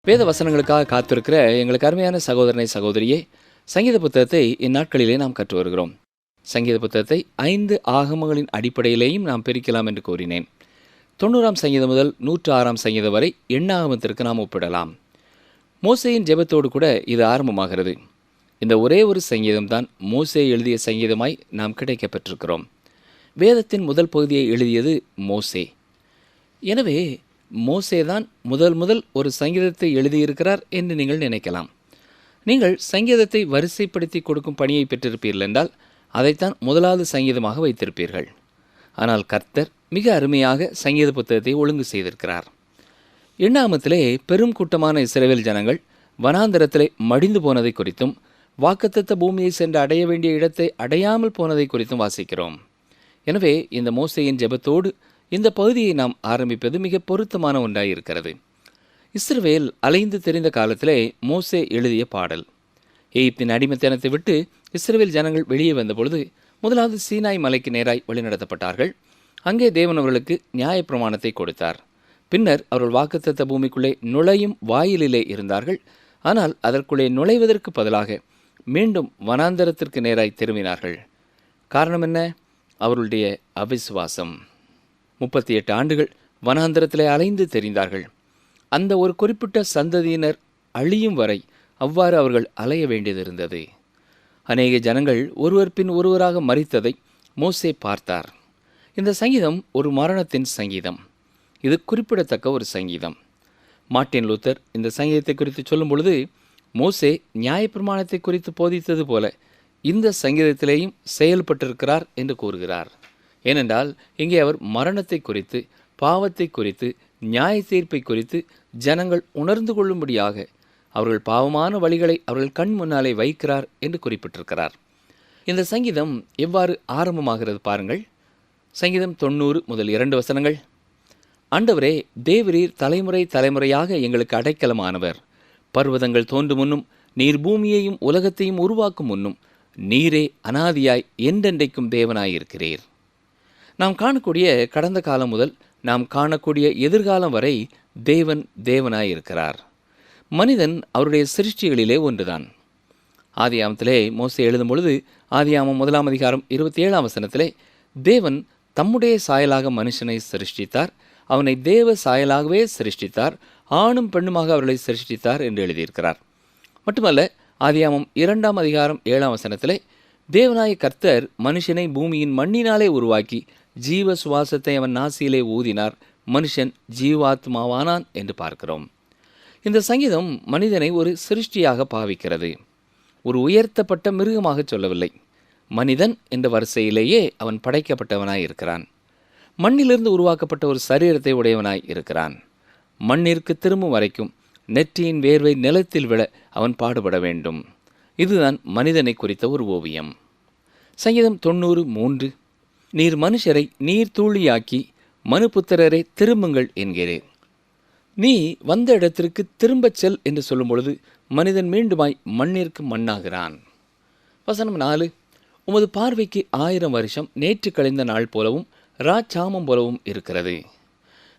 வேத வசனங்களுக்காக காத்திருக்கிற எங்களுக்கு அருமையான சகோதரனை சகோதரியே, சங்கீத புத்தகத்தை இந்நாட்களிலே நாம் கற்று வருகிறோம். சங்கீத புத்தகத்தை 5 ஆகமங்களின் அடிப்படையிலேயும் நாம் பிரிக்கலாம் என்று கூறினேன். 90ஆம் சங்கீதம் முதல் 106ஆம் சங்கீதம் வரை எண்ணாகமத்திற்கு நாம் ஒப்பிடலாம். மோசேயின் ஜெபத்தோடு கூட இது ஆரம்பமாகிறது. இந்த ஒரே ஒரு சங்கீதம்தான் மோசே எழுதிய சங்கீதமாய் நாம் கிடைக்கப் பெற்றிருக்கிறோம். வேதத்தின் முதல் பகுதியை எழுதியது மோசே. எனவே மோசேதான் முதல் ஒரு சங்கீதத்தை எழுதியிருக்கிறார் என்று நீங்கள் நினைக்கலாம். நீங்கள் சங்கீதத்தை வரிசைப்படுத்தி கொடுக்கும் பணியை பெற்றிருப்பீர்கள் என்றால் அதைத்தான் முதலாவது சங்கீதமாக வைத்திருப்பீர்கள். ஆனால் கர்த்தர் மிக அருமையாக சங்கீத புத்தகத்தை ஒழுங்கு செய்திருக்கிறார். எண்ணாகமத்திலே பெரும் கூட்டமான இஸ்ரவேல் ஜனங்கள் வனாந்தரத்திலே மடிந்து போனதை குறித்தும் வாக்குத்தத்த பூமியை சென்று அடைய வேண்டிய இடத்தை அடையாமல் போனதை குறித்தும் வாசிக்கிறோம். எனவே இந்த மோசேயின் ஜெபத்தோடு இந்த பகுதியை நாம் ஆரம்பிப்பது மிக பொருத்தமான ஒன்றாயிருக்கிறது. இஸ்ரவேல் அலைந்து தெரிந்த காலத்திலே மோசே எழுதிய பாடல். எகிப்தின் அடிமைத்தனத்தை விட்டு இஸ்ரவேல் ஜனங்கள் வெளியே வந்தபொழுது முதலாவது சீனாய் மலைக்கு நேராய் வழிநடத்தப்பட்டார்கள். அங்கே தேவன் அவர்களுக்கு நியாயப்பிரமாணத்தை கொடுத்தார். பின்னர் அவர்கள் வாக்குத்தத்த பூமிக்குள்ளே நுழையும் வாயிலிலே இருந்தார்கள். ஆனால் அதற்குள்ளே நுழைவதற்கு பதிலாக மீண்டும் வனாந்தரத்திற்கு நேராய் திரும்பினார்கள். காரணம் என்ன? அவர்களுடைய அவிசுவாசம். 38 ஆண்டுகள் வனாந்தரத்திலே அலைந்து தெரிந்தார்கள். அந்த ஒரு குறிப்பிட்ட சந்ததியினர் அழியும் வரை அவ்வாறு அவர்கள் அலைய வேண்டியது இருந்தது. அநேக ஜனங்கள் ஒருவர் பின் ஒருவராக மரித்ததை மோசே பார்த்தார். இந்த சங்கீதம் ஒரு மரணத்தின் சங்கீதம். இது குறிப்பிடத்தக்க ஒரு சங்கீதம். மார்ட்டின் லூத்தர் இந்த சங்கீதத்தை குறித்து சொல்லும் பொழுது, மோசே நியாயப்பிரமாணத்தை குறித்து போதித்தது போல இந்த சங்கீதத்திலேயும் செயல்பட்டிருக்கிறார் என்று கூறுகிறார். ஏனென்றால் இங்கே அவர் மரணத்தை குறித்து, பாவத்தை குறித்து, நியாய தீர்ப்பை குறித்து ஜனங்கள் உணர்ந்து கொள்ளும்படியாக அவர்கள் பாவமான வழிகளை அவர்கள் கண் முன்னாலே வைக்கிறார் என்று குறிப்பிட்டிருக்கிறார். இந்த சங்கீதம் எவ்வாறு ஆரம்பமாகிறது பாருங்கள். சங்கீதம் 90 முதல் 2 வசனங்கள். ஆண்டவரே, தேவரீர் தலைமுறை தலைமுறையாக எங்களுக்கு அடைக்கலமானவர். பர்வதங்கள் தோன்றும் முன்னும் நீர் பூமியையும் உலகத்தையும் உருவாக்கும் முன்னும் நீரே அனாதியாய் என்றென்றைக்கும் தேவனாயிருக்கிறீர். நாம் காணக்கூடிய கடந்த காலம் முதல் நாம் காணக்கூடிய எதிர்காலம் வரை தேவன் தேவனாயிருக்கிறார். மனிதன் அவருடைய சிருஷ்டிகளிலே ஒன்றுதான். ஆதியாமத்திலே மோசே எழுதும் பொழுது ஆதியாமம் 1ஆம் அதிகாரம் 27ஆம் வசனத்திலே தேவன் தம்முடைய சாயலாக மனுஷனை சிருஷ்டித்தார், அவனை தேவ சாயலாகவே சிருஷ்டித்தார், ஆணும் பெண்ணுமாக அவர்களை சிருஷ்டித்தார் என்று எழுதியிருக்கிறார். மட்டுமல்ல, ஆதியாமம் 2ஆம் அதிகாரம் 7ஆம் வசனத்திலே தேவனாய கர்த்தர் மனுஷனை பூமியின் மண்ணினாலே உருவாக்கி ஜீவ சுவாசத்தை அவன் நாசியிலே ஊதினார், மனுஷன் ஜீவாத்மாவானான் என்று பார்க்கிறோம். இந்த சங்கீதம் மனிதனை ஒரு சிருஷ்டியாக பாவிக்கிறது. ஒரு உயர்த்தப்பட்ட மிருகமாக சொல்லவில்லை. மனிதன் என்ற வரிசையிலேயே அவன் படைக்கப்பட்டவனாய் இருக்கிறான். மண்ணிலிருந்து உருவாக்கப்பட்ட ஒரு சரீரத்தை உடையவனாய் இருக்கிறான். மண்ணிற்கு திரும்பும் வரைக்கும் நெற்றியின் வேர்வை நிலத்தில் விழ அவன் பாடுபட வேண்டும். இதுதான் மனிதனை குறித்த ஒரு ஓவியம். சங்கீதம் 90:3. நீர் மனுஷரை நீர் தூளியாக்கி மனுபுத்திரரை திரும்புங்கள் என்கிறேன். நீ வந்த இடத்திற்கு திரும்பச் செல் என்று சொல்லும் பொழுது மனிதன் மீண்டுமாய் மண்ணிற்கு மண்ணாகிறான். வசனம் 4. உமது பார்வைக்கு 1000 வருஷம் நேற்று கழிந்த நாள் போலவும் ராச்சாமம் போலவும் இருக்கிறது.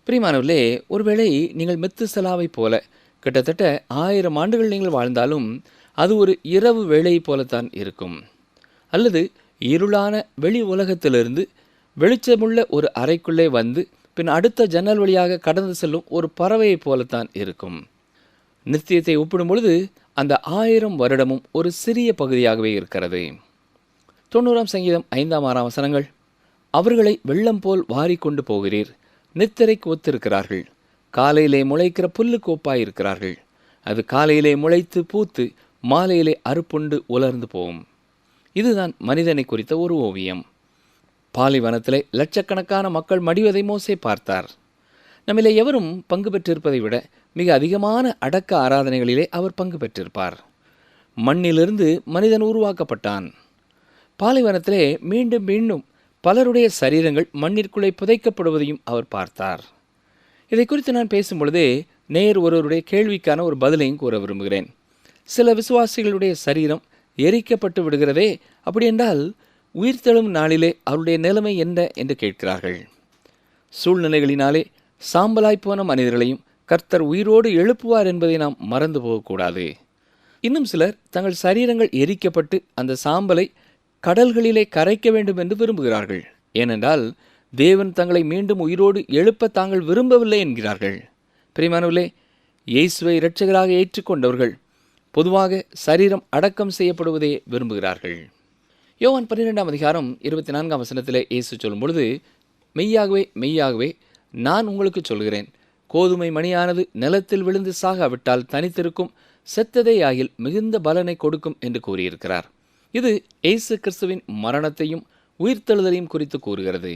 பிரியமானவர்களே, ஒருவேளை நீங்கள் மெத்துசலாவை போல கிட்டத்தட்ட 1000 ஆண்டுகள் நீங்கள் வாழ்ந்தாலும் அது ஒரு இரவு வேளை போலத்தான் இருக்கும். அல்லது இருளான வெளி உலகத்திலிருந்து வெளிச்சமுள்ள ஒரு அறைக்குள்ளே வந்து பின் அடுத்த ஜன்னல் வழியாக கடந்து செல்லும் ஒரு பறவையை போலத்தான் இருக்கும். நித்தியத்தை ஒப்பிடும் பொழுது அந்த 1000 வருடமும் ஒரு சிறிய பகுதியாகவே இருக்கிறது. 90ஆம் சங்கீதம் 5ஆம் 6ஆம் வசனங்கள். அவர்களை வெள்ளம் போல் வாரிக்கொண்டு போகிறீர், நித்திரைக்கு ஒத்திருக்கிறார்கள், காலையிலே முளைக்கிற புல்லுக்கு ஒப்பாயிருக்கிறார்கள். அது காலையிலே முளைத்து பூத்து மாலையிலே அறுப்புண்டு உலர்ந்து போகும். இதுதான் மனிதனை குறித்த ஒரு ஓவியம். பாலைவனத்திலே லட்சக்கணக்கான மக்கள் மடிவதை மோசே பார்த்தார். நம்மிலே எவரும் பங்கு பெற்றிருப்பதை விட மிக அதிகமான அடக்க ஆராதனைகளிலே அவர் பங்கு பெற்றிருப்பார். மண்ணிலிருந்து மனிதன் உருவாக்கப்பட்டான். பாலைவனத்திலே மீண்டும் மீண்டும் பலருடைய சரீரங்கள் மண்ணிற்குள்ளே புதைக்கப்படுவதையும் அவர் பார்த்தார். இதை குறித்து நான் பேசும் பொழுதே ஒருவருடைய கேள்விக்கான ஒரு பதிலையும் கூற விரும்புகிறேன். சில விசுவாசிகளுடைய சரீரம் எரிக்கப்பட்டு விடுகிறதே, அப்படி என்றால் உயிர்த்தெழும் நாளிலே அவருடைய நிலைமை என்ன என்று கேட்கிறார்கள். சூழ்நிலைகளினாலே சாம்பலாய்ப்போன மனிதர்களையும் கர்த்தர் உயிரோடு எழுப்புவார் என்பதை நாம் மறந்து போகக்கூடாது. இன்னும் சிலர் தங்கள் சரீரங்கள் எரிக்கப்பட்டு அந்த சாம்பலை கடல்களிலே கரைக்க வேண்டும் என்று விரும்புகிறார்கள். ஏனென்றால் தேவன் தங்களை மீண்டும் உயிரோடு எழுப்ப தாங்கள் விரும்பவில்லை என்கிறார்கள். பிரியமானவர்களே, இயேசுவை இரட்சகராக ஏற்றுக்கொண்டவர்கள் பொதுவாக சரீரம் அடக்கம் செய்யப்படுவதை விரும்புகிறார்கள். யோவான் 12ஆம் அதிகாரம் 24ஆம் வசனத்திலே இயேசு சொல்லும் பொழுது, மெய்யாகவே மெய்யாகவே நான் உங்களுக்கு சொல்கிறேன், கோதுமை மணியானது நிலத்தில் விழுந்து சாகாவிட்டால் தனித்திருக்கும், செத்ததே ஆகில் மிகுந்த பலனை கொடுக்கும் என்று கூறியிருக்கிறார். இது இயேசு கிறிஸ்துவின் மரணத்தையும் உயிர்த்தெழுதலையும் குறித்து கூறுகிறது.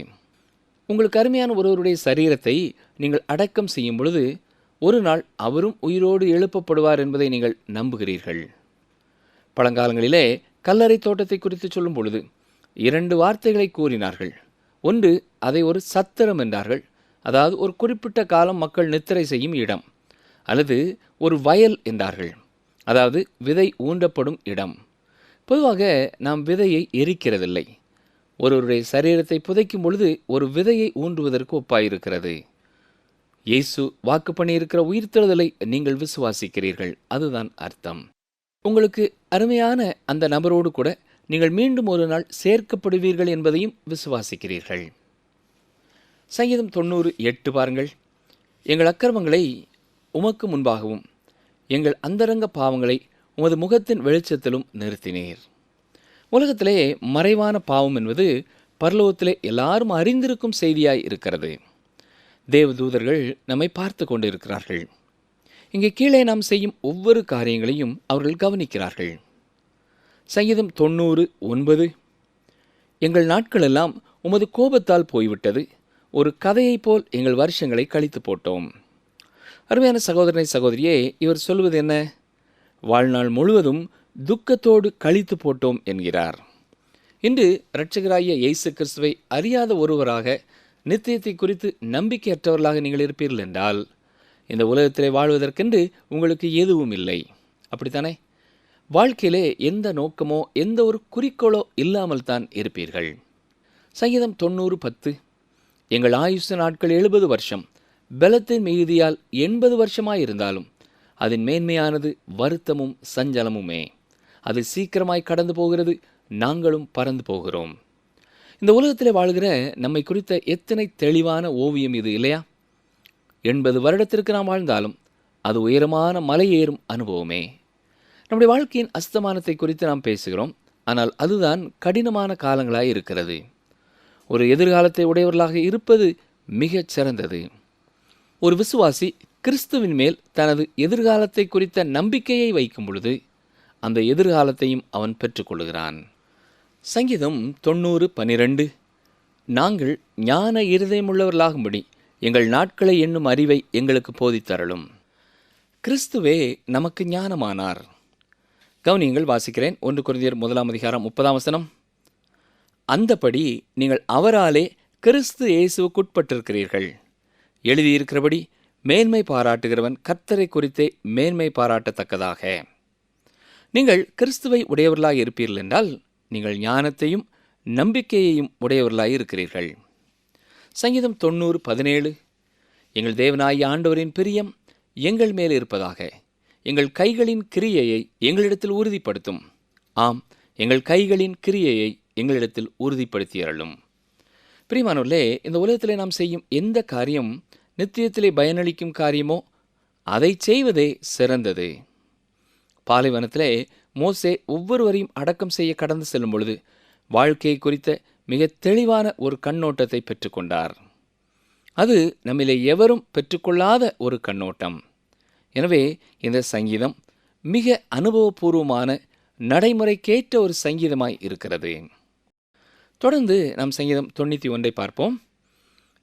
உங்களுக்கு அருமையான ஒருவருடைய சரீரத்தை நீங்கள் அடக்கம் செய்யும் பொழுது ஒரு நாள் அவரும் உயிரோடு எழுப்பப்படுவார் என்பதை நீங்கள் நம்புகிறீர்கள். பழங்காலங்களிலே கல்லறை தோட்டத்தை குறித்து சொல்லும் பொழுது 2 வார்த்தைகளை கூறினார்கள். ஒன்று, அதை ஒரு சத்திரம் என்றார்கள், அதாவது ஒரு குறிப்பிட்ட காலம் மக்கள் நித்திரை செய்யும் இடம். அல்லது ஒரு வயல் என்றார்கள், அதாவது விதை ஊன்றப்படும் இடம். பொதுவாக நாம் விதையை எரிக்கிறதில்லை. ஒருவருடைய சரீரத்தை புதைக்கும் பொழுது ஒரு விதையை ஊன்றுவதற்கு ஒப்பாயிருக்கிறது. இயேசு வாக்கு பண்ணியிருக்கிற உயிர்த்தெழுதலை நீங்கள் விசுவாசிக்கிறீர்கள், அதுதான் அர்த்தம். உங்களுக்கு அருமையான அந்த நபரோடு கூட நீங்கள் மீண்டும் ஒரு நாள் சேர்க்கப்படுவீர்கள் என்பதையும் விசுவாசிக்கிறீர்கள். சங்கீதம் 90:8 பாருங்கள். எங்கள் அக்கிரமங்களை உமக்கு முன்பாகவும் எங்கள் அந்தரங்க பாவங்களை உமது முகத்தின் வெளிச்சத்திலும் நிறுத்தினீர். உலகத்திலே மறைவான பாவம் என்பது பரலோகத்திலே எல்லாரும் அறிந்திருக்கும் செய்தியாய் இருக்கிறது. தேவதூதர்கள் நம்மை பார்த்து கொண்டு இருக்கிறார்கள். இங்கே கீழே நாம் செய்யும் ஒவ்வொரு காரியங்களையும் அவர்கள் கவனிக்கிறார்கள். சங்கீதம் 90:9, எங்கள் நாட்களெல்லாம் உமது கோபத்தால் போய்விட்டது, ஒரு கதையைப் போல் எங்கள் வருஷங்களை கழித்து போட்டோம். அருமையான சகோதரனை சகோதரியே, இவர் சொல்வது என்ன? வாழ்நாள் முழுவதும் துக்கத்தோடு கழித்து போட்டோம் என்கிறார். இன்று இரட்சகராகிய இயேசு கிறிஸ்துவை அறியாத ஒருவராக, நித்தியத்தை குறித்து நம்பிக்கையற்றவர்களாக நீங்கள் இருப்பீர்கள் என்றால் இந்த உலகத்திலே வாழ்வதற்கென்று உங்களுக்கு எதுவும் இல்லை. அப்படித்தானே? வாழ்க்கையிலே எந்த நோக்கமோ எந்த ஒரு குறிக்கோளோ இல்லாமல் தான் இருப்பீர்கள். சங்கீதம் 90:10, எங்கள் ஆயுசு நாட்கள் 70 வருஷம், பலத்தின் மிகுதியால் 80 வருஷமாயிருந்தாலும் அதன் மேன்மையானது வருத்தமும் சஞ்சலமுமே. அது சீக்கிரமாய் கடந்து போகிறது, நாங்களும் பறந்து போகிறோம். இந்த உலகத்திலே வாழ்கிற நம்மை குறித்த எத்தனை தெளிவான ஓவியம் இது இல்லையா? 80 வருடத்திற்கு நாம் வாழ்ந்தாலும் அது உயரமான மலை ஏறும் அனுபவமே. நம்முடைய வாழ்க்கையின் அஸ்தமானத்தை குறித்து நாம் பேசுகிறோம், ஆனால் அதுதான் கடினமான காலங்களாய் இருக்கிறது. ஒரு எதிர்காலத்தை உடையவர்களாக இருப்பது மிகச் சிறந்தது. ஒரு விசுவாசி கிறிஸ்துவின் மேல் தனது எதிர்காலத்தை குறித்த நம்பிக்கையை வைக்கும் பொழுது அந்த எதிர்காலத்தையும் அவன் பெற்றுக்கொள்கிறான். சங்கீதம் 90:12, நாங்கள் ஞான இருதயமுள்ளவர்களாகும்படி எங்கள் நாட்களை எண்ணும் அறிவை எங்களுக்கு போதித்தரலும். கிறிஸ்துவே நமக்கு ஞானமானார். கவனியங்கள், வாசிக்கிறேன். 1 கொரிந்தியர் 1ஆம் அதிகாரம் 30ஆம் வசனம், அந்தபடி நீங்கள் அவராலே கிறிஸ்து இயேசுவுக்குட்பட்டிருக்கிறீர்கள். எழுதியிருக்கிறபடி மேன்மை பாராட்டுகிறவன் கர்த்தரை குறித்தே மேன்மை பாராட்டத்தக்கதாக. நீங்கள் கிறிஸ்துவை உடையவர்களாக இருப்பீர்கள் என்றால் நீங்கள் ஞானத்தையும் நம்பிக்கையையும் உடையவர்களாக இருக்கிறீர்கள். சங்கீதம் 90:17, எங்கள் தேவனாகிய ஆண்டவரின் பிரியம் எங்கள் மேல் இருப்பதாக, எங்கள் கைகளின் கிரியையை எங்களிடத்தில் உறுதிப்படுத்தும். ஆம், எங்கள் கைகளின் கிரியையை எங்களிடத்தில் உறுதிப்படுத்தியறலும். பிரியமானவர்களே, இந்த உலகத்திலே நாம் செய்யும் எந்த காரியம் நித்தியத்திலே பயனளிக்கும் காரியமோ அதை செய்வதே சிறந்தது. பாலைவனத்திலே மோசே ஒவ்வொருவரையும் அடக்கம் செய்ய கடந்து செல்லும் பொழுது வாழ்க்கையை குறித்த மிக தெளிவான ஒரு கண்ணோட்டத்தை பெற்றுக்கொண்டார். அது நம்மிலே எவரும் பெற்றுக்கொள்ளாத ஒரு கண்ணோட்டம். எனவே இந்த சங்கீதம் மிக அனுபவபூர்வமான நடைமுறைக்கேற்ற ஒரு சங்கீதமாய் இருக்கிறது. தொடர்ந்து நாம் சங்கீதம் 91 பார்ப்போம்.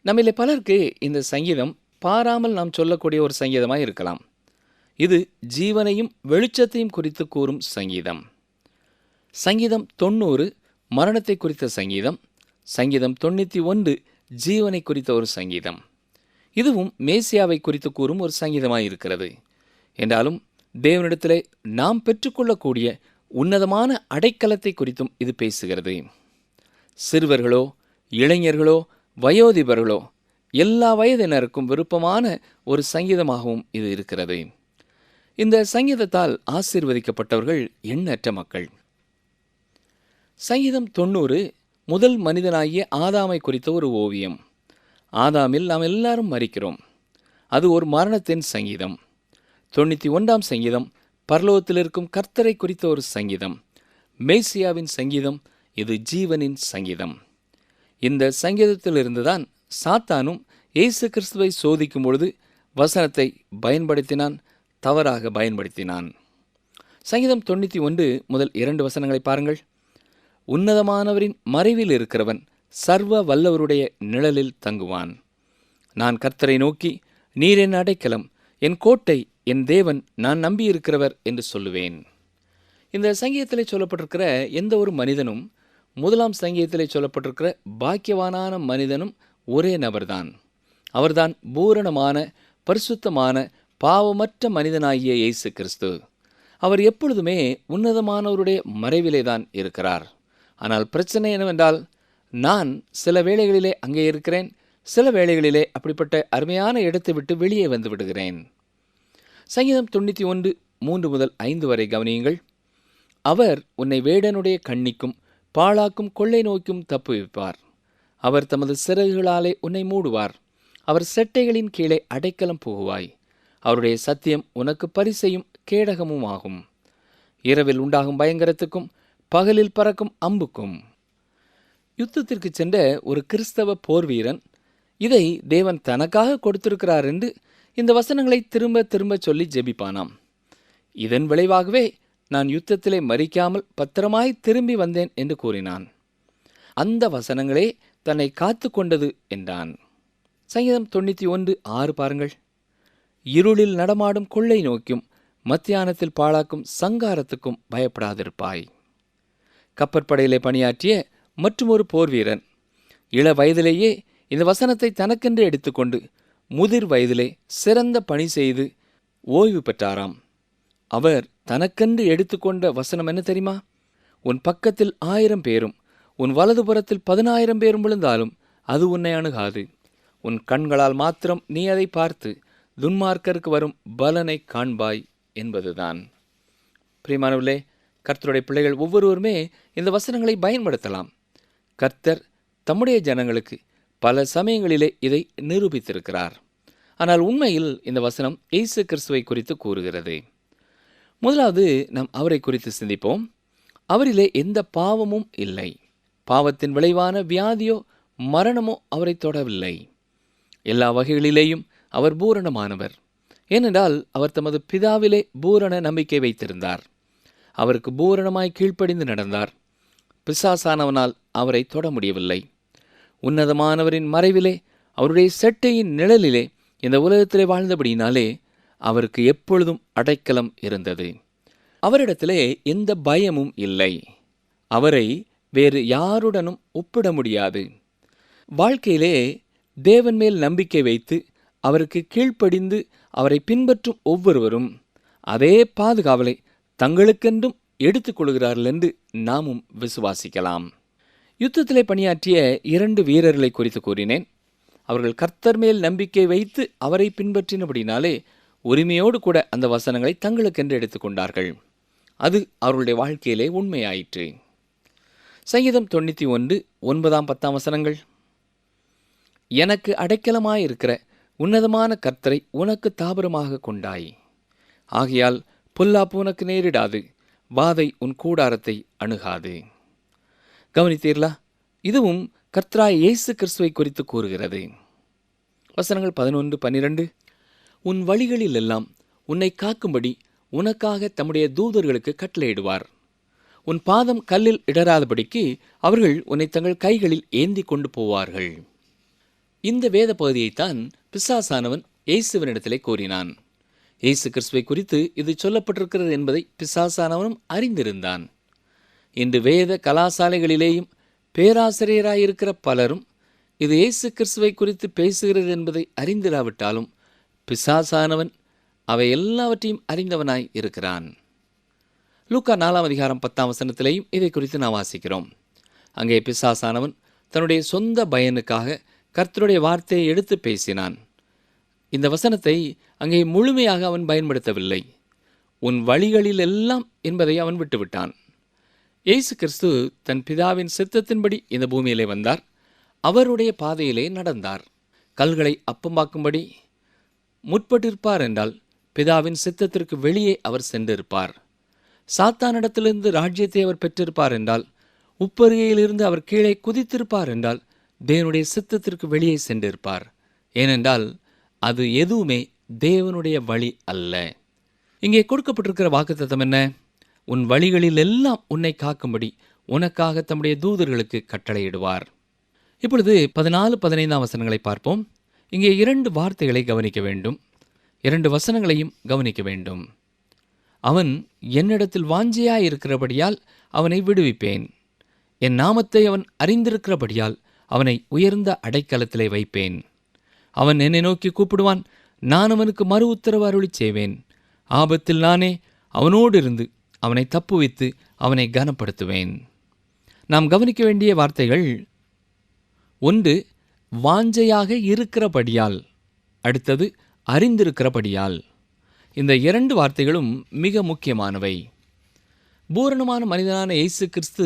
நம்மிலே பலருக்கு இந்த சங்கீதம் பாராமல் நாம் சொல்லக்கூடிய ஒரு சங்கீதமாய் இருக்கலாம். இது ஜீவனையும் வெளிச்சத்தையும் குறித்து கூறும் சங்கீதம். சங்கீதம் 90 மரணத்தை குறித்த சங்கீதம். சங்கீதம் 91 ஜீவனை குறித்த ஒரு சங்கீதம். இதுவும் மேசியாவை குறித்து கூறும் ஒரு சங்கீதமாயிருக்கிறது. என்றாலும் தேவனிடத்திலே நாம் பெற்றுக்கொள்ளக்கூடிய உன்னதமான அடைக்கலத்தை குறித்தும் இது பேசுகிறது. சிறுவர்களோ இளைஞர்களோ வயோதிபர்களோ எல்லா வயதினருக்கும் விருப்பமான ஒரு சங்கீதமாகவும் இது இருக்கிறது. இந்த சங்கீதத்தால் ஆசீர்வதிக்கப்பட்டவர்கள் எண்ணற்ற மக்கள். சங்கீதம் 90 முதல் மனிதனாகிய ஆதாமை குறித்த ஒரு ஓவியம். ஆதாமில் நாம் எல்லாரும் மரிக்கிறோம். அது ஒரு மரணத்தின் சங்கீதம். 91ஆம் சங்கீதம் பரலோகத்தில் இருக்கும் கர்த்தரை குறித்த ஒரு சங்கீதம். மேசியாவின் சங்கீதம் இது ஜீவனின் சங்கீதம். இந்த சங்கீதத்திலிருந்துதான் சாத்தானும் இயேசு கிறிஸ்துவை சோதிக்கும் பொழுது வசனத்தை பயன்படுத்தினான், தவறாக பயன்படுத்தினான். சங்கீதம் 91 முதல் 2 வசனங்களை பாருங்கள். உன்னதமானவரின் மறைவில் இருக்கிறவன் சர்வ வல்லவருடைய நிழலில் தங்குவான். நான் கர்த்தரை நோக்கி, நீர் என் அடைக்கலம், என் கோட்டை, என் தேவன், நான் நம்பியிருக்கிறவர் என்று சொல்லுவேன். இந்த சங்கீதத்திலே சொல்லப்பட்டிருக்கிற எந்த ஒரு மனிதனும், முதலாம் சங்கீதத்திலே சொல்லப்பட்டிருக்கிற பாக்கியவானான மனிதனும் ஒரே நபர்தான். அவர்தான் பூரணமான, பரிசுத்தமான, பாவமற்ற மனிதனாகிய இயேசு கிறிஸ்து. அவர் எப்பொழுதுமே உன்னதமானவருடைய மறைவிலே தான் இருக்கிறார். ஆனால் பிரச்சனை என்னவென்றால், நான் சில வேளைகளிலே அங்கே இருக்கிறேன், சில வேளைகளிலே அப்படிப்பட்ட அருமையான இடத்தை விட்டு வெளியே வந்து விடுகிறேன். சங்கீதம் 91 3 முதல் 5 வரை கவனியுங்கள். அவர் உன்னை வேடனுடைய கண்ணிக்கும் பாழாக்கும் கொள்ளை நோய்க்கும் தப்புவிப்பார். அவர் தமது சிறகுகளாலே உன்னை மூடுவார். அவர் செட்டைகளின் கீழே அடைக்கலம் புகுவாய். அவருடைய சத்தியம் உனக்கு பரிசையும் கேடகமும் ஆகும். இரவில் உண்டாகும் பயங்கரத்துக்கும் பகலில் பறக்கும் அம்புக்கும். யுத்தத்திற்கு சென்ற ஒரு கிறிஸ்தவ போர் வீரன் இதை தேவன் தனக்காக கொடுத்திருக்கிறார் என்று இந்த வசனங்களை திரும்ப திரும்ப சொல்லி ஜெபிப்பானாம். இதன் விளைவாகவே நான் யுத்தத்திலே மரிக்காமல் பத்திரமாய் திரும்பி வந்தேன் என்று கூறினான். அந்த வசனங்களே தன்னை காத்து கொண்டது என்றான். சங்கீதம் 91:6 பாருங்கள். இருளில் நடமாடும் கொள்ளை நோக்கும் மத்தியானத்தில் பாழாக்கும் சங்காரத்துக்கும் பயப்படாதிருப்பாய். கப்பற்படையிலே பணியாற்றிய மற்றொரு போர் வீரன் இள வயதிலேயே இந்த வசனத்தை தனக்கென்று எடுத்துக்கொண்டு முதிர் வயதிலே சிறந்த பணி செய்து ஓய்வு பெற்றாராம். அவர் தனக்கென்று எடுத்துக்கொண்ட வசனம் என்ன தெரியுமா? உன் பக்கத்தில் 1000 பேரும் உன் வலதுபுறத்தில் 10,000 பேரும் விழுந்தாலும் அது உன்னை அணுகாது. உன் கண்களால் மாத்திரம் நீ அதை பார்த்து துன்மார்க்கருக்கு வரும் பலனை காண்பாய் என்பதுதான். பிரியமானவர்களே, கர்த்தருடைய பிள்ளைகள் ஒவ்வொருவருமே இந்த வசனங்களை பயன்படுத்தலாம். கர்த்தர் தம்முடைய ஜனங்களுக்கு பல சமயங்களிலே இதை நிரூபித்திருக்கிறார். ஆனால் உண்மையில் இந்த வசனம் இயேசு கிறிஸ்துவை குறித்து கூறுகிறது. முதலாவது நாம் அவரை குறித்து சிந்திப்போம். அவரிலே எந்த பாவமும் இல்லை. பாவத்தின் விளைவான வியாதியோ மரணமோ அவரை தொடவில்லை. எல்லா வகைகளிலேயும் அவர் பூரணமானவர். ஏனென்றால் அவர் தமது பிதாவிலே பூரண நம்பிக்கை வைத்திருந்தார். அவருக்கு பூரணமாய் கீழ்ப்படிந்து நடந்தார். பிசாசானவனால் அவரை தொட முடியவில்லை. உன்னதமானவரின் மறைவிலே, அவருடைய செட்டையின் நிழலிலே இந்த உலகத்திலே வாழ்ந்தபடியினாலே அவருக்கு எப்பொழுதும் அடைக்கலம் இருந்தது. அவரிடத்திலே எந்த பயமும் இல்லை. அவரை வேறு யாருடனும் ஒப்பிட முடியாது. வாழ்க்கையிலே தேவன் மேல் நம்பிக்கை வைத்து அவருக்கு கீழ்ப்படிந்து அவரை பின்பற்றும் ஒவ்வொருவரும் அதே பாதுகாவலை தங்களுக்கென்றும் எடுத்துக்கொள்கிறார்கள் என்று நாமும் விசுவாசிக்கலாம். யுத்தத்திலே பணியாற்றிய 2 வீரர்களை குறித்து கூறினேன். அவர்கள் கர்த்தர் மேல் நம்பிக்கை வைத்து அவரை பின்பற்றினபடினாலே உரிமையோடு கூட அந்த வசனங்களை தங்களுக்கென்று எடுத்துக்கொண்டார்கள். அது அவர்களுடைய வாழ்க்கையிலே உண்மையாயிற்று. சங்கீதம் 91 9, 10 வசனங்கள். எனக்கு அடைக்கலமாயிருக்கிற உன்னதமான கர்த்தரை உனக்கு தாபரமாக கொண்டாய். ஆகையால் பொல்லாப்பு உனக்கு நேரிடாது, வாதை உன் கூடாரத்தை அணுகாது. கவனித்தீர்களா? இதுவும் கர்த்தராய் இயேசு கிறிஸ்துவை குறித்து கூறுகிறது. வசனங்கள் 11, 12. உன் வழிகளில் எல்லாம் உன்னை காக்கும்படி உனக்காக தம்முடைய தூதர்களுக்கு கட்டளையிடுவார். உன் பாதம் கல்லில் இடராதபடிக்கு அவர்கள் உன்னை தங்கள் கைகளில் ஏந்தி கொண்டு போவார்கள். இந்த வேத பகுதியைத்தான் பிசாசானவன் இயேசுவினிடத்திலே கூறினான். இயேசு கிறிஸ்துவை குறித்து இது சொல்லப்பட்டிருக்கிறது என்பதை பிசாசானவனும் அறிந்திருந்தான். இன்று வேத கலாசாலைகளிலேயும் பேராசிரியராயிருக்கிற பலரும் இது இயேசு கிறிஸ்துவை குறித்து பேசுகிறது என்பதை அறிந்திராவிட்டாலும் பிசாசானவன் அவை எல்லாவற்றையும் அறிந்தவனாய் இருக்கிறான். லூக்கா 4:10 இதை குறித்து நாம் வாசிக்கிறோம். அங்கே பிசாசானவன் தன்னுடைய சொந்த பயனுக்காக கர்த்தருடைய வார்த்தையை எடுத்து பேசினான். இந்த வசனத்தை அங்கே முழுமையாக அவன் பயன்படுத்தவில்லை. உன் வழிகளில் எல்லாம் என்பதை அவன் விட்டுவிட்டான். இயேசு கிறிஸ்து தன் பிதாவின் சித்தத்தின்படி இந்த பூமியிலே வந்தார். அவருடைய பாதையிலே நடந்தார். கல்களை அப்பமாக்கும்படி முற்பட்டிருப்பார் என்றால் பிதாவின் சித்தத்திற்கு வெளியே அவர் சென்றிருப்பார். சாத்தானிடத்திலிருந்து ராஜ்யத்தை அவர் பெற்றிருப்பார் என்றால், உப்பருகையிலிருந்து அவர் கீழே குதித்திருப்பார் என்றால் தேவனுடைய சித்தத்திற்கு வெளியே சென்றிருப்பார். ஏனென்றால் அது எதுவுமே தேவனுடைய வழி அல்ல. இங்கே கொடுக்கப்பட்டிருக்கிற வாக்குத்தத்தம் என்ன? உன் வழிகளில் எல்லாம் உன்னை காக்கும்படி உனக்காக தம்முடைய தூதர்களுக்கு கட்டளையிடுவார். இப்பொழுது 14, 15 வசனங்களை பார்ப்போம். இங்கே 2 வார்த்தைகளை கவனிக்க வேண்டும். 2 வசனங்களையும் கவனிக்க வேண்டும். அவன் என்னிடத்தில் வாஞ்சையாயிருக்கிறபடியால் அவனை விடுவிப்பேன். என் நாமத்தை அவன் அறிந்திருக்கிறபடியால் அவனை உயர்ந்த அடைக்கலத்திலே வைப்பேன். அவன் என்னை நோக்கி கூப்பிடுவான், நான் அவனுக்கு மறு உத்தரவு அருளிச் செய்வேன். ஆபத்தில் நானே அவனோடு இருந்து அவனை தப்புவித்து அவனை கனப்படுத்துவேன். நாம் கவனிக்க வேண்டிய வார்த்தைகள்: 1, வாஞ்சையாக இருக்கிறபடியால். அடுத்தது, அறிந்திருக்கிறபடியால். இந்த 2 வார்த்தைகளும் மிக முக்கியமானவை. பூரணமான மனிதனான இயேசு கிறிஸ்து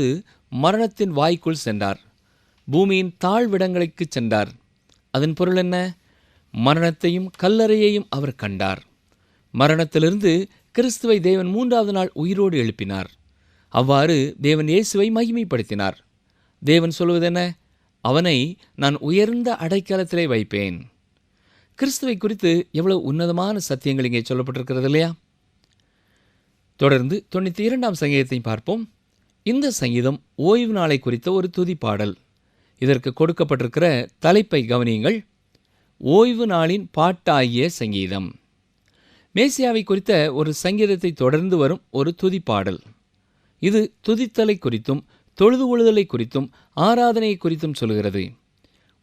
மரணத்தின் வாய்க்குள் சென்றார். பூமியின் தாழ்விடங்களுக்கு சென்றார். அதன் பொருள் என்ன? மரணத்தையும் கல்லறையையும் அவர் கண்டார். மரணத்திலிருந்து கிறிஸ்துவை தேவன் 3வது நாள் உயிரோடு எழுப்பினார். அவ்வாறு தேவன் இயேசுவை மகிமைப்படுத்தினார். தேவன் சொல்வதென்ன? அவனை நான் உயர்ந்த அடைக்கலத்திலே வைப்பேன். கிறிஸ்துவை குறித்து எவ்வளவு உன்னதமான சத்தியங்கள் இங்கே சொல்லப்பட்டிருக்கிறது இல்லையா? தொடர்ந்து 92ஆம் சங்கீதத்தை பார்ப்போம். இந்த சங்கீதம் ஓய்வு நாளை குறித்த ஒரு துதிப்பாடல். இதற்கு கொடுக்கப்பட்டிருக்கிற தலைப்பை கவனியுங்கள். ஓய்வு நாளின் பாட்டாகிய சங்கீதம். மேசியாவை குறித்த ஒரு சங்கீதத்தை தொடர்ந்து வரும் ஒரு துதிப்பாடல். இது துதித்தலை குறித்தும் தொழுது கொள்ளுதலை குறித்தும் ஆராதனை குறித்தும் சொல்கிறது.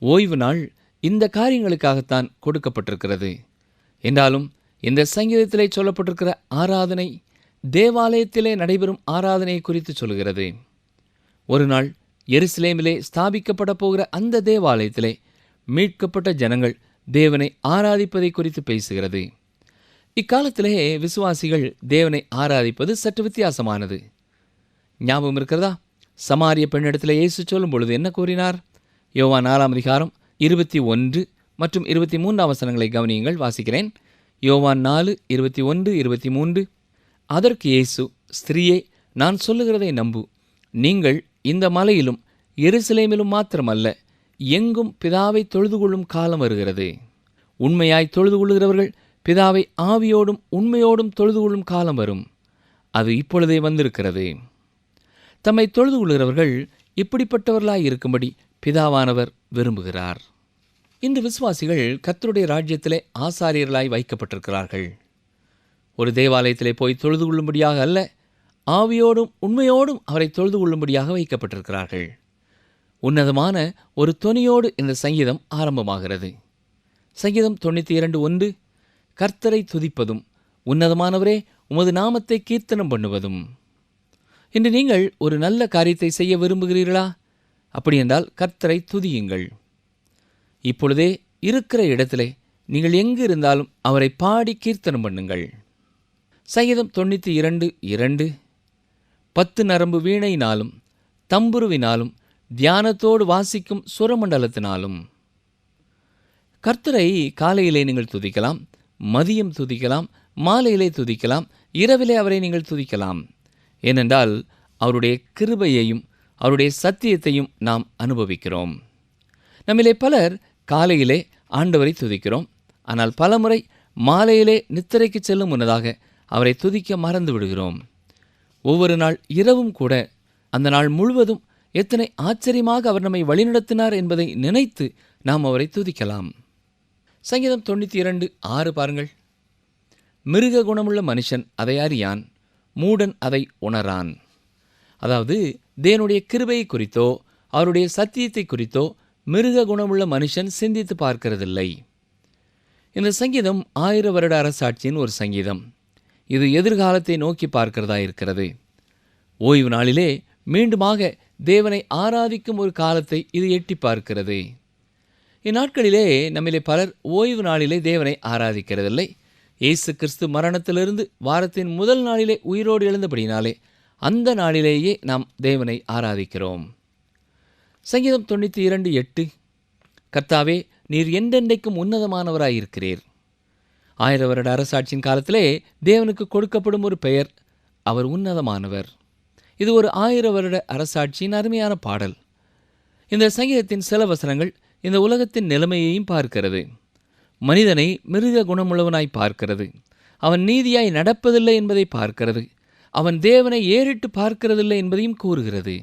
ஓய்வு நாள் இந்த காரியங்களுக்காகத்தான் கொடுக்கப்பட்டிருக்கிறது. என்றாலும் இந்த சங்கீதத்திலே சொல்லப்பட்டிருக்கிற ஆராதனை தேவாலயத்திலே நடைபெறும் ஆராதனை குறித்து சொல்கிறது. ஒரு நாள் எருசலேமிலே ஸ்தாபிக்கப்பட போகிற அந்த தேவாலயத்திலே மீட்கப்பட்ட ஜனங்கள் தேவனை ஆராதிப்பதை குறித்து பேசுகிறது. இக்காலத்திலே விசுவாசிகள் தேவனை ஆராதிப்பது சற்று வித்தியாசமானது. ஞாபகம் இருக்கிறதா? சமாரிய பெண்ணிடத்தில் இயேசு சொல்லும் பொழுது என்ன கூறினார்? யோவான் 4ஆம் அதிகாரம் 21 மற்றும் 23 வசனங்களை கவனியுங்கள். வாசிக்கிறேன். யோவான் 4, 21, 23. அதற்கு இயேசு, ஸ்திரீயே, நான் சொல்லுகிறதை நம்பு. நீங்கள் இந்த மலையிலும் எருசலேமிலும் மாத்திரமல்ல, எங்கும் பிதாவை தொழுது கொள்ளும் காலம் வருகிறது. உண்மையாய் தொழுது கொள்ளுகிறவர்கள் பிதாவை ஆவியோடும் உண்மையோடும் தொழுது கொள்ளும் காலம் வரும். அது இப்பொழுதே வந்திருக்கிறது. தம்மை தொழுது கொள்ளுகிறவர்கள் இப்படிப்பட்டவர்களாய் இருக்கும்படி பிதாவானவர் விரும்புகிறார். இன்று விசுவாசிகள் கர்த்தருடைய ராஜ்யத்திலே ஆசாரியர்களாய் வைக்கப்பட்டிருக்கிறார்கள். ஒரு தேவாலயத்திலே போய் தொழுது கொள்ளும்படியாக அல்ல, ஆவியோடும் உண்மையோடும் அவரை தொழுது கொள்ளும்படியாக வைக்கப்பட்டிருக்கிறார்கள். உன்னதமான ஒரு தொனியோடு இந்த சங்கீதம் ஆரம்பமாகிறது. சங்கீதம் 92:1, கர்த்தரை துதிப்பதும் உன்னதமானவரே உமது நாமத்தை கீர்த்தனம் பண்ணுவதும். இன்று நீங்கள் ஒரு நல்ல காரியத்தை செய்ய விரும்புகிறீர்களா? அப்படி என்றால் கர்த்தரை துதியுங்கள். இப்பொழுதே இருக்கிற இடத்திலே நீங்கள் எங்கு இருந்தாலும் அவரை பாடி கீர்த்தனம் பண்ணுங்கள். சங்கீதம் 92:2, 10 நரம்பு வீணையினாலும் தம்புருவினாலும் தியானத்தோடு வாசிக்கும் சுரமண்டலத்தினாலும். கர்த்தரை காலையிலே நீங்கள் துதிக்கலாம், மதியம் துதிக்கலாம், மாலையிலே துதிக்கலாம், இரவிலே அவரை நீங்கள் துதிக்கலாம். ஏனென்றால் அவருடைய கிருபையையும் அவருடைய சத்தியத்தையும் நாம் அனுபவிக்கிறோம். நம்மிலே பலர் காலையிலே ஆண்டவரை துதிக்கிறோம். ஆனால் பலமுறை மாலையிலே நித்திரைக்கு செல்லும் முன்னதாக அவரை துதிக்க மறந்து விடுகிறோம். ஒவ்வொரு நாள் இரவும் கூட அந்த நாள் முழுவதும் எத்தனை ஆச்சரியமாக அவர் நம்மை வழிநடத்தினார் என்பதை நினைத்து நாம் அவரை துதிக்கலாம். சங்கீதம் 92:6 பாருங்கள். மிருக குணமுள்ள மனுஷன் அதை அறியான், மூடன் அதை உணரான். அதாவது தேவனுடைய கிருபையை குறித்தோ அவருடைய சத்தியத்தை குறித்தோ மிருக குணமுள்ள மனுஷன் சிந்தித்து பார்க்கிறதில்லை. இந்த சங்கீதம் 1000 வருட அரசாட்சியின் ஒரு சங்கீதம். இது எதிர்காலத்தை நோக்கி பார்க்கிறதா இருக்கிறது. ஓய்வு நாளிலே மீண்டுமாக தேவனை ஆராதிக்கும் ஒரு காலத்தை இது எட்டி பார்க்கிறது. இந்நாட்களிலே நம்மிலே பலர் ஓய்வு நாளிலே தேவனை ஆராதிக்கிறதில்லை. இயேசு கிறிஸ்து மரணத்திலிருந்து வாரத்தின் முதல் நாளிலே உயிரோடு எழுந்தபடினாலே அந்த நாளிலேயே நாம் தேவனை ஆராதிக்கிறோம். சங்கீதம் 92:8, கர்த்தாவே, நீர் என்றென்றைக்கும் உன்னதமானவராயிருக்கிறீர். 1000 வருட அரசாட்சியின் காலத்திலே தேவனுக்கு கொடுக்கப்படும் ஒரு பெயர், அவர் உன்னதமானவர். இது ஒரு 1000 வருட அரசாட்சியின் அருமையான பாடல். இந்த சங்கீதத்தின் சில வசனங்கள் இந்த உலகத்தின் நிலைமையையும் பார்க்கிறது. மனிதனை மிருக குணமுள்ளவனாய் பார்க்கிறது. அவன் நீதியாய் நடப்பதில்லை என்பதை பார்க்கிறது. அவன் தேவனை ஏறிட்டு பார்க்கிறதில்லை என்பதையும் கூறுகிறது.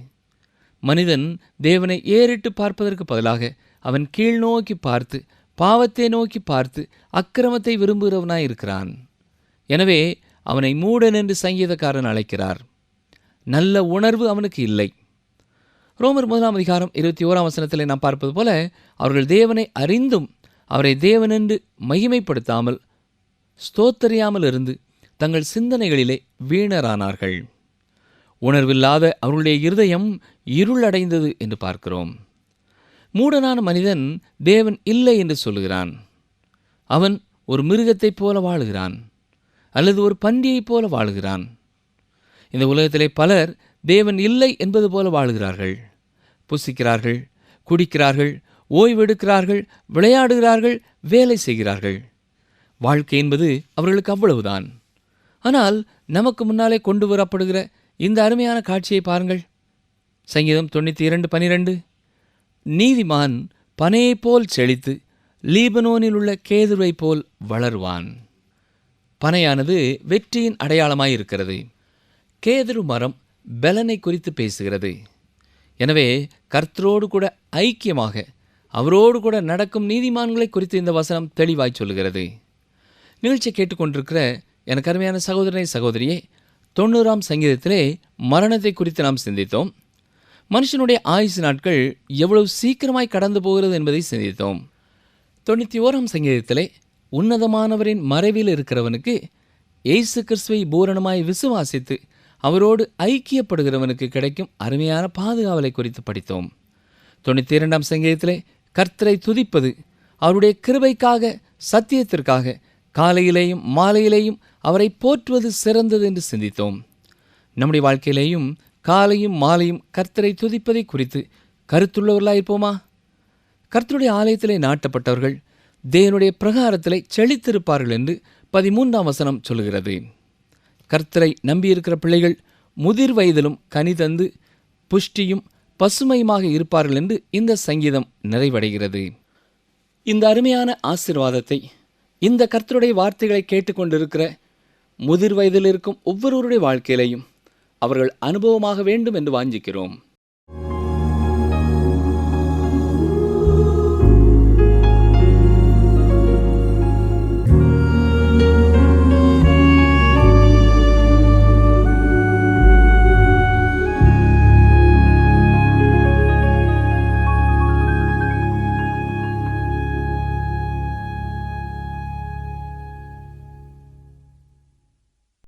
மனிதன் தேவனை ஏறிட்டு பார்ப்பதற்கு பதிலாக அவன் கீழ் நோக்கி பார்த்து, பாவத்தை நோக்கி பார்த்து, அக்கிரமத்தை விரும்புகிறவனாய் இருக்கிறான். எனவே அவனை மூடன் என்று சங்கீதக்காரன் அழைக்கிறார். நல்ல உணர்வு அவனுக்கு இல்லை. ரோமர் 1:21 நாம் பார்ப்பது போல, அவர்கள் தேவனை அறிந்தும் அவரை தேவனென்று மகிமைப்படுத்தாமல் ஸ்தோத்தரியாமல் இருந்து தங்கள் சிந்தனைகளிலே வீணரானார்கள். உணர்வில்லாத அவருடைய இருதயம் இருளடைந்தது என்று பார்க்கிறோம். மூடனான மனிதன் தேவன் இல்லை என்று சொல்லுகிறான். அவன் ஒரு மிருகத்தைப் போல வாழுகிறான், அல்லது ஒரு பன்றியைப் போல வாழுகிறான். இந்த உலகத்திலே பலர் தேவன் இல்லை என்பது போல வாழுகிறார்கள். புசிக்கிறார்கள், குடிக்கிறார்கள், ஓய்வெடுக்கிறார்கள், விளையாடுகிறார்கள், வேலை செய்கிறார்கள். வாழ்க்கை என்பது அவர்களுக்கு அவ்வளவுதான். ஆனால் நமக்கு முன்னாலே கொண்டு வரப்படுகிற இந்த அருமையான காட்சியை பாருங்கள். சங்கீதம் 92:12, நீதிமான் பனையைப் போல் செழித்து லீபனோனில் உள்ள கேதுருவைப் போல் வளருவான். பனையானது வெற்றியின் அடையாளமாயிருக்கிறது. கேதுரு மரம் பலனை குறித்து பேசுகிறது. எனவே கர்த்தரோடு கூட ஐக்கியமாக அவரோடு கூட நடக்கும் நீதிமான்களை குறித்து இந்த வசனம் தெளிவாய் சொல்லுகிறது. நிகழ்ச்சியை கேட்டுக்கொண்டிருக்கிற எனக்கு அருமையான சகோதரனை சகோதரியே, 90ஆம் சங்கீதத்திலே மரணத்தை குறித்து நாம் சிந்தித்தோம். மனுஷனுடைய ஆயுசு நாட்கள் எவ்வளவு சீக்கிரமாய் கடந்து போகிறது என்பதை சிந்தித்தோம். 91ஆம் சங்கீதத்திலே உன்னதமானவரின் மறைவில் இருக்கிறவனுக்கு, இயேசு கிறிஸ்துவை பூரணமாய் விசுவாசித்து அவரோடு ஐக்கியப்படுகிறவனுக்கு கிடைக்கும் அருமையான பாதுகாவலை குறித்து படித்தோம். 92ஆம் சங்கீதத்திலே கர்த்தரை துதிப்பது, அவருடைய கிருபைக்காக, சத்தியத்திற்காக காலையிலேயும் மாலையிலேயும் அவரை போற்றுவது சிறந்தது என்று சிந்தித்தோம். நம்முடைய வாழ்க்கையிலேயும் காலையும் மாலையும் கர்த்தரை துதிப்பதை குறித்து கருத்துள்ளவர்களாயிருப்போமா? கர்த்தருடைய ஆலயத்திலே நாட்டப்பட்டவர்கள் தேவனுடைய பிரகாரத்திலே செழித்திருப்பார்கள் என்று 13ஆம் வசனம் சொல்கிறது. கர்த்தரை நம்பியிருக்கிற பிள்ளைகள் முதிர் வயதிலும் கனி தந்து புஷ்டியும் பசுமையுமாக இருப்பார்கள் என்று இந்த சங்கீதம் நிறைவடைகிறது. இந்த அருமையான ஆசீர்வாதத்தை, இந்த கர்த்தருடைய வார்த்தைகளை கேட்டுக்கொண்டிருக்கிற முதிர் வயதில் இருக்கும் ஒவ்வொருவருடைய வாழ்க்கையிலையும் அவர்கள் அனுபவமாக வேண்டும் என்று வாஞ்சிக்கிறோம்.